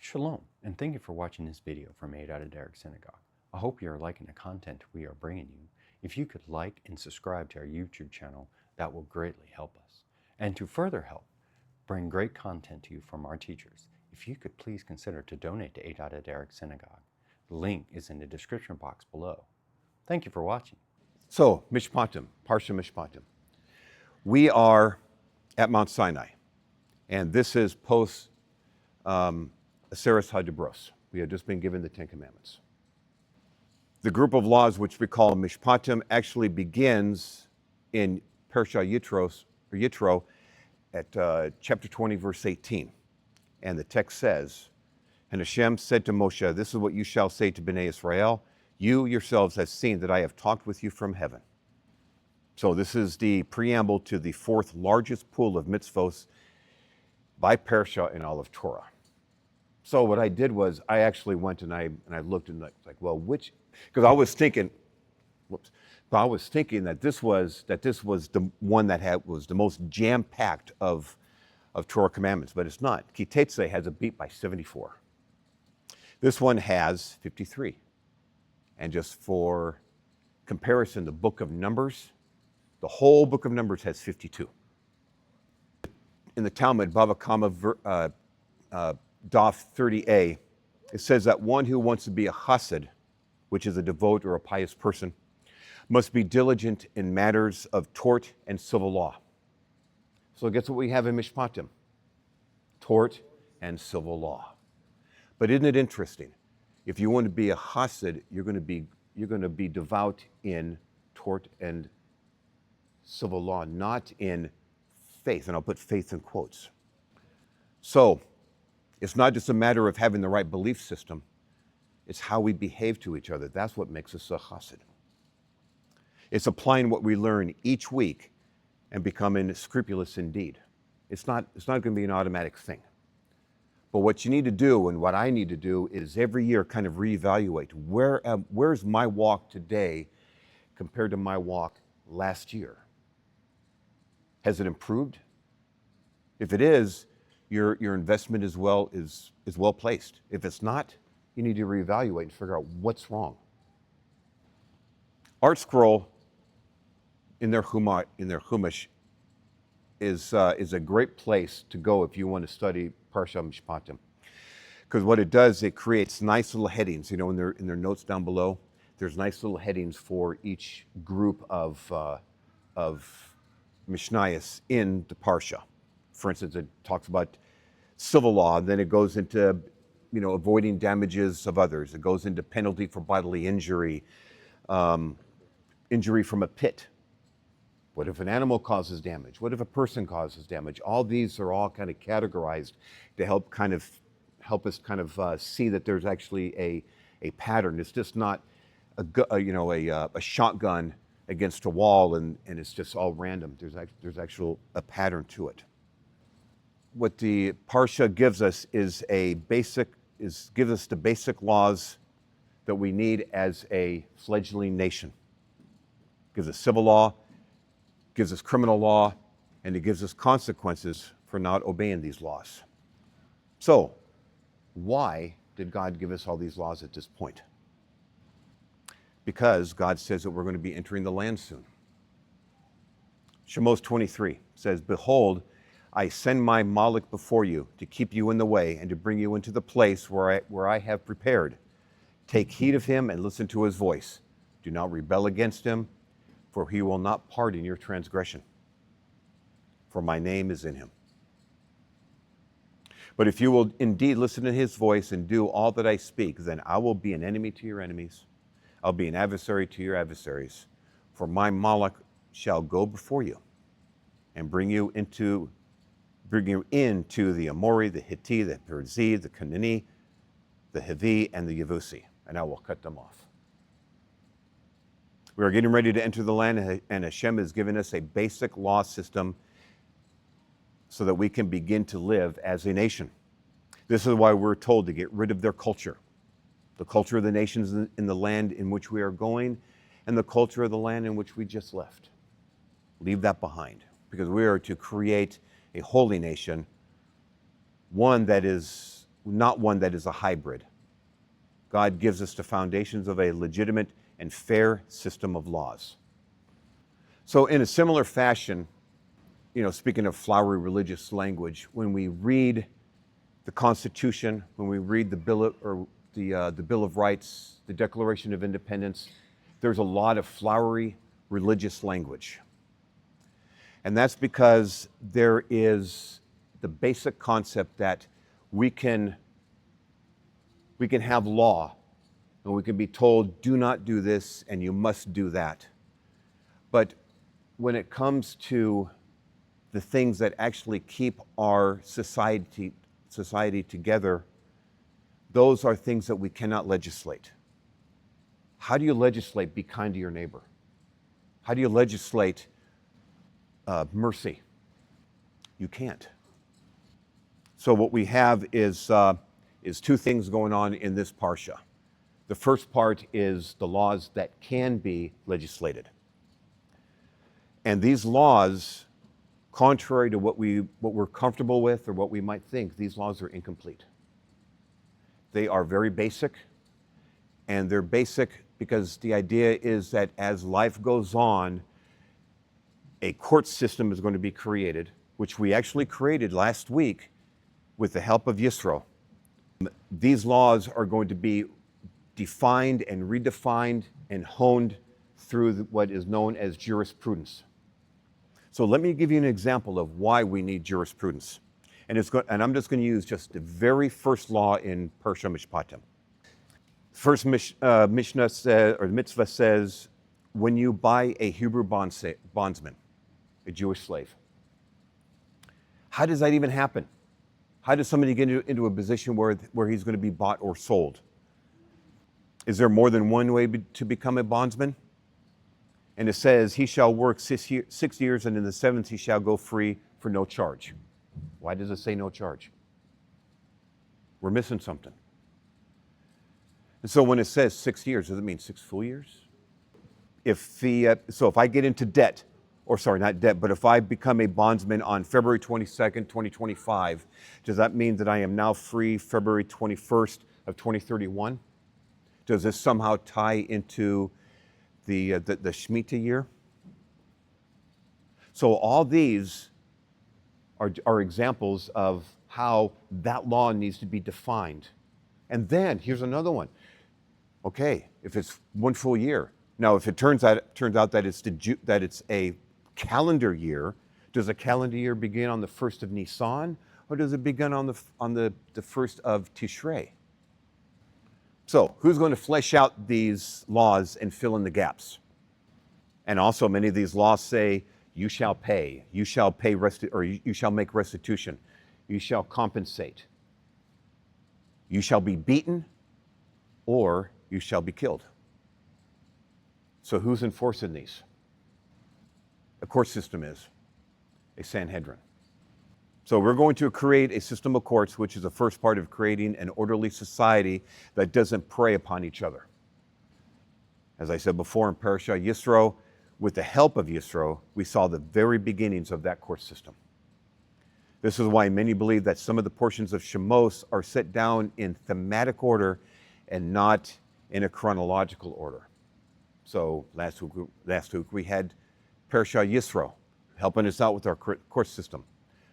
Shalom, and thank you for watching this video from HaDerekh Synagogue. I hope you are liking the content we are bringing you. If you could like and subscribe to our YouTube channel, that will greatly help us. And to further help bring great content to you from our teachers, if you could please consider to donate to HaDerekh Synagogue. The link is in the description box below. Thank you for watching. So, Mishpatim, Parsha Mishpatim. We are at Mount Sinai, and this is post Aseres HaDibros. We have just been given the Ten Commandments. The group of laws which we call Mishpatim actually begins in Parsha Yitro at chapter 20, verse 18. And the text says, "And Hashem said to Moshe, this is what you shall say to Bnei Israel. You yourselves have seen that I have talked with you from heaven." So this is the preamble to the fourth largest pool of mitzvos by Parsha in all of Torah. So what I did was I actually went and I looked and like, well, which, because I was thinking that this was the one that was the most jam-packed of Torah commandments, but it's not. Kitetse has a beat by 74. This one has 53. And just for comparison, the book of Numbers, the whole book of Numbers has 52. In the Talmud, Bava Kama Daf 30a, it says that one who wants to be a chassid, which is a devout or a pious person, must be diligent in matters of tort and civil law. So guess what we have in Mishpatim? Tort and civil law. But isn't it interesting? If you want to be a chassid, you're going to be devout in tort and civil law, not in faith, and I'll put faith in quotes. So it's not just a matter of having the right belief system, it's how we behave to each other. That's what makes us a chassid. It's applying what we learn each week and becoming scrupulous indeed. It's not going to be an automatic thing. But what you need to do, and what I need to do, is every year kind of reevaluate. Where's my walk today compared to my walk last year? Has it improved? If it is, your investment is well placed. If it's not, you need to reevaluate and figure out what's wrong. Art Scroll in their Chumash is a great place to go if you want to study Parsha Mishpatim, because what it does, it creates nice little headings. You know, in their notes down below, there's nice little headings for each group of Mishnayos in the Parsha. For instance, it talks about civil law, and then it goes into, avoiding damages of others. It goes into penalty for bodily injury, injury from a pit. What if an animal causes damage? What if a person causes damage? All these are all kind of categorized to help us see that there's actually a pattern. It's just not a shotgun against a wall and it's just all random. There's actual a pattern to it. What the Parsha gives us gives us the basic laws that we need as a fledgling nation. It gives us civil law, gives us criminal law, and it gives us consequences for not obeying these laws. So, why did God give us all these laws at this point? Because God says that we're going to be entering the land soon. Shemos 23 says, "Behold, I send my Malach before you to keep you in the way and to bring you into the place where I have prepared. Take heed of him and listen to his voice. Do not rebel against him, for he will not pardon your transgression. For my name is in him. But if you will indeed listen to his voice and do all that I speak, then I will be an enemy to your enemies. I'll be an adversary to your adversaries. For my Malach shall go before you and bring you into the Amori, the Hittite, the Perizzi, the Canaanite, the Hivi, and the Yevusi, and I will cut them off." We are getting ready to enter the land, and Hashem has given us a basic law system so that we can begin to live as a nation. This is why we're told to get rid of their culture. The culture of the nations in the land in which we are going, and the culture of the land in which we just left. Leave that behind, because we are to create a holy nation, one that is not one that is a hybrid. God gives us the foundations of a legitimate and fair system of laws. So in a similar fashion, speaking of flowery religious language, when we read the Constitution, when we read the Bill of Rights, the Declaration of Independence, there's a lot of flowery religious language. And that's because there is the basic concept that we can have law, and we can be told, do not do this, and you must do that. But when it comes to the things that actually keep our society together, those are things that we cannot legislate. How do you legislate be kind to your neighbor? How do you legislate mercy? You can't. So what we have is two things going on in this parsha. The first part is the laws that can be legislated. And these laws, contrary to what we're comfortable with or what we might think, these laws are incomplete. They are very basic, and they're basic because the idea is that as life goes on, a court system is going to be created, which we actually created last week with the help of Yisro. These laws are going to be defined and redefined and honed through what is known as jurisprudence. So let me give you an example of why we need jurisprudence. And I'm just going to use just the very first law in Parsha Mishpatim. First Mishnah says, or the mitzvah says, when you buy a Hebrew bondsman, a Jewish slave, how does that even happen? How does somebody get into a position where he's going to be bought or sold? Is there more than one way to become a bondsman? And it says, he shall work 6 years, and in the seventh he shall go free for no charge. Why does it say no charge? We're missing something. And so when it says 6 years, does it mean 6 full years? So if I get into debt, or sorry, not debt, but if I become a bondsman on February 22nd, 2025, does that mean that I am now free February 21st of 2031? Does this somehow tie into the Shemitah year? So all these are examples of how that law needs to be defined. And then here's another one. Okay, if it's 1 full year. Now, if it turns out that it's a calendar year, does a calendar year begin on the 1st of Nisan, or does it begin on the 1st of Tishrei? So, who's going to flesh out these laws and fill in the gaps? And also, many of these laws say, you shall pay, you shall make restitution, you shall compensate, you shall be beaten, or you shall be killed. So who's enforcing these? A court system is a Sanhedrin. So we're going to create a system of courts, which is the first part of creating an orderly society that doesn't prey upon each other. As I said before in Parashah Yisro, with the help of Yisro, we saw the very beginnings of that court system. This is why many believe that some of the portions of Shemos are set down in thematic order and not in a chronological order. So last week we had Parashah Yisro helping us out with our court system.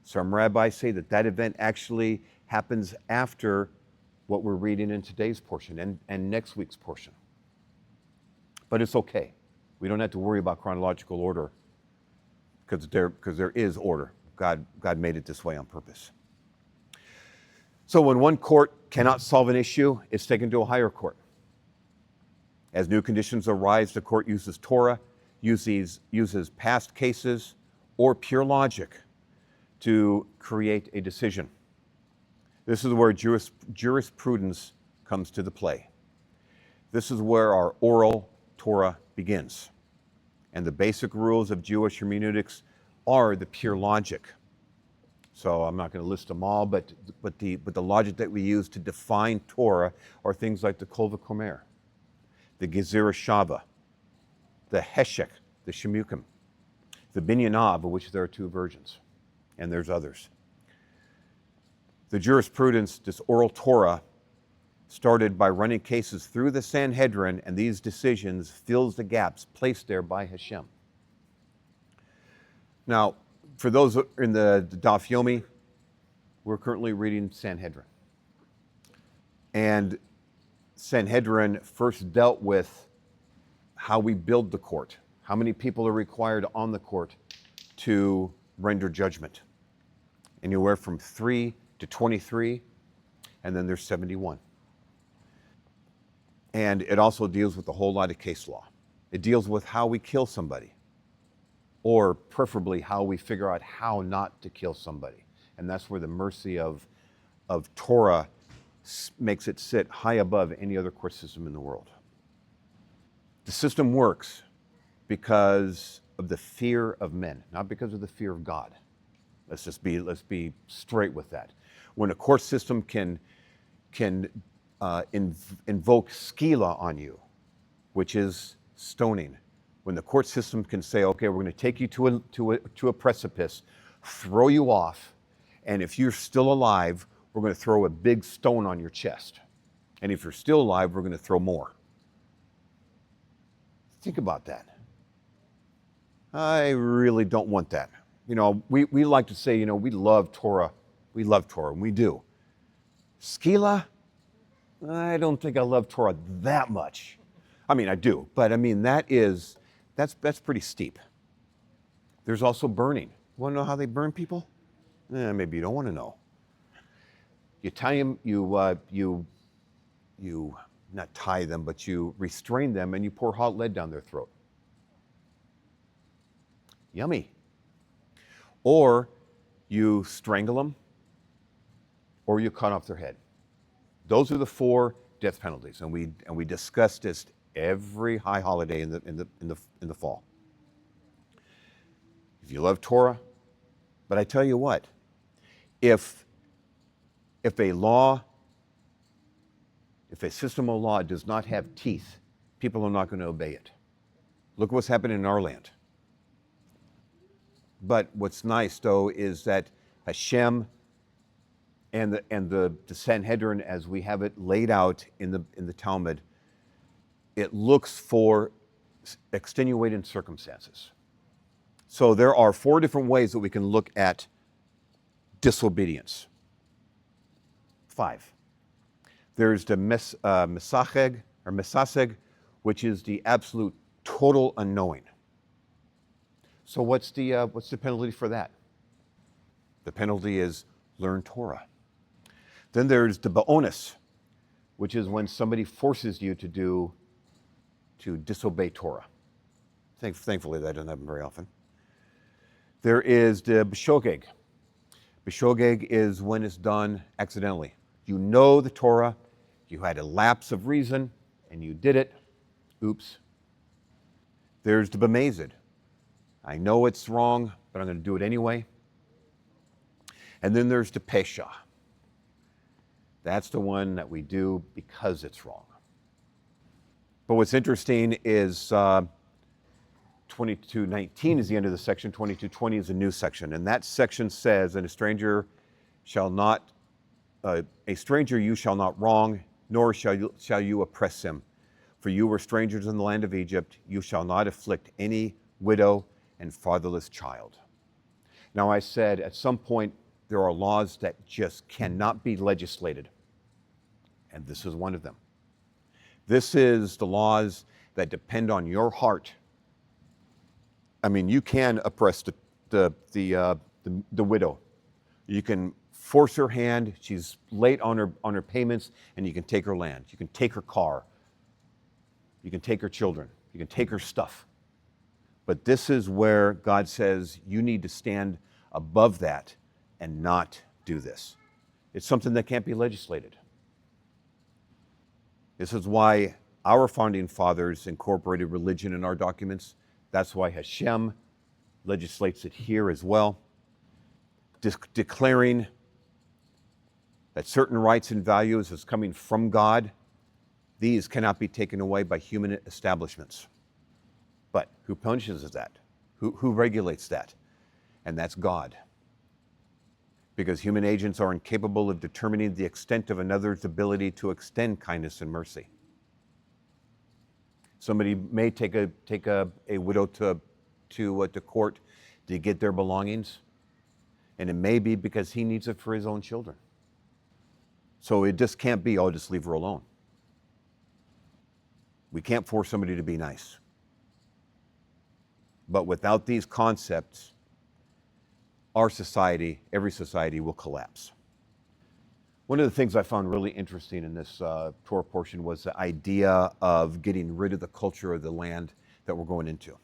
Some rabbis say that event actually happens after what we're reading in today's portion and next week's portion. But it's okay. We don't have to worry about chronological order because there is order. God made it this way on purpose. So when one court cannot solve an issue, it's taken to a higher court. As new conditions arise, the court uses Torah, uses past cases, or pure logic to create a decision. This is where jurisprudence comes to the play. This is where our oral Torah begins. And the basic rules of Jewish hermeneutics are the pure logic. So I'm not going to list them all, but the logic that we use to define Torah are things like the Kol v'Komer, the Gezerah Shava, the Heshek, the Shemukim, the Binyanav, of which there are 2 versions, and there's others. The jurisprudence, this oral Torah, started by running cases through the Sanhedrin, and these decisions fills the gaps placed there by Hashem. Now, for those in the Daf Yomi, we're currently reading Sanhedrin. And Sanhedrin first dealt with how we build the court, how many people are required on the court to render judgment. Anywhere from 3 to 23, and then there's 71. And it also deals with a whole lot of case law. It deals with how we kill somebody, or preferably how we figure out how not to kill somebody. And that's where the mercy of Torah makes it sit high above any other court system in the world. The system works because of the fear of men, not because of the fear of God. Let's be straight with that. When a court system can invoke skila on you, which is stoning, when the court system can say, okay, we're going to take you to a precipice, throw you off, and if you're still alive, we're going to throw a big stone on your chest. And if you're still alive, we're going to throw more. Think about that. I really don't want that. You know, we like to say, you know, we love Torah. We love Torah, and we do. Skila, I don't think I love Torah that much. I mean, I do, but I mean, that's pretty steep. There's also burning. You want to know how they burn people? Maybe you don't want to know. You tie them, you not tie them, but you restrain them and you pour hot lead down their throat. Yummy. Or you strangle them, or you cut off their head. Those are the 4 death penalties, and we discuss this every high holiday in the fall. If you love Torah, but I tell you what, if a system of law does not have teeth, people are not going to obey it. Look what's happening in our land. But what's nice, though, is that Hashem and the Sanhedrin, as we have it laid out in the Talmud, it looks for extenuating circumstances. So there are 4 different ways that we can look at disobedience. 5. There's the mesaseg, which is the absolute total unknowing. So what's the penalty for that? The penalty is learn Torah. Then there's the ba'onus, which is when somebody forces you to disobey Torah. Thankfully, that doesn't happen very often. There is the b'shogeg. B'shogeg is when it's done accidentally. You know the Torah, you had a lapse of reason, and you did it. Oops. There's the b'mezid. I know it's wrong, but I'm going to do it anyway. And then there's the pesha. That's the one that we do because it's wrong. But what's interesting is 22:19 is the end of the section. 22:20 is a new section, and that section says, "And a stranger you shall not wrong, nor shall you oppress him. For you were strangers in the land of Egypt. You shall not afflict any widow and fatherless child." Now, I said at some point there are laws that just cannot be legislated, and this is one of them. This is the laws that depend on your heart. I mean, you can oppress the widow. You can force her hand. She's late on her payments, and you can take her land. You can take her car. You can take her children. You can take her stuff. But this is where God says you need to stand above that and not do this. It's something that can't be legislated. This is why our founding fathers incorporated religion in our documents. That's why Hashem legislates it here as well, declaring that certain rights and values is coming from God. These cannot be taken away by human establishments. But who punishes that? Who regulates that? And that's God. because human agents are incapable of determining the extent of another's ability to extend kindness and mercy. Somebody may take a widow to court to get their belongings, and it may be because he needs it for his own children. So it just can't be, oh, just leave her alone. We can't force somebody to be nice. But without these concepts, our society, every society, will collapse. One of the things I found really interesting in this Torah portion was the idea of getting rid of the culture of the land that we're going into.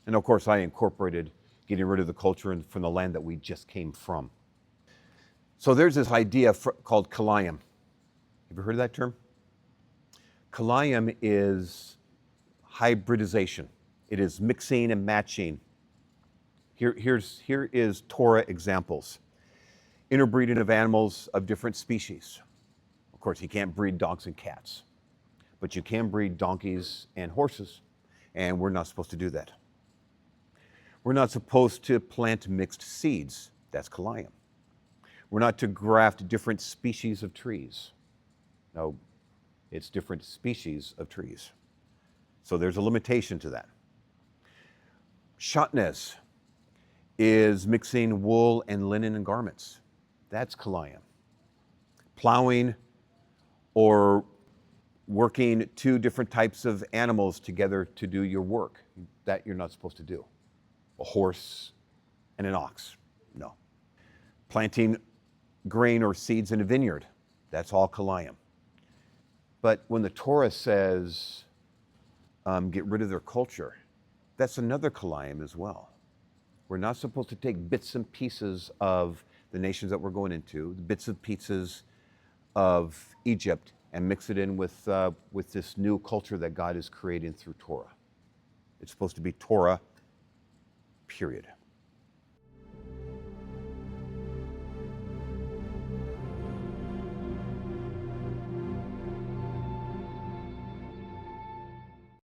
And of course, I incorporated getting rid of the culture from the land that we just came from. So there's this idea called kalayim. Have you heard of that term? Kalayim is hybridization. It is mixing and matching. Here is Torah examples. Interbreeding of animals of different species. Of course, you can't breed dogs and cats, but you can breed donkeys and horses, and we're not supposed to do that. We're not supposed to plant mixed seeds. That's kalayim. We're not to graft different species of trees. No, it's different species of trees. So there's a limitation to that. Shatnez is mixing wool and linen and garments. That's kalayim. Plowing or working two different types of animals together to do your work. That you're not supposed to do. A horse and an ox. No. Planting grain or seeds in a vineyard. That's all kalayim. But when the Torah says get rid of their culture, that's another kalayim as well. We're not supposed to take bits and pieces of the nations that we're going into, bits and pieces of Egypt, and mix it in with this new culture that God is creating through Torah. It's supposed to be Torah, period.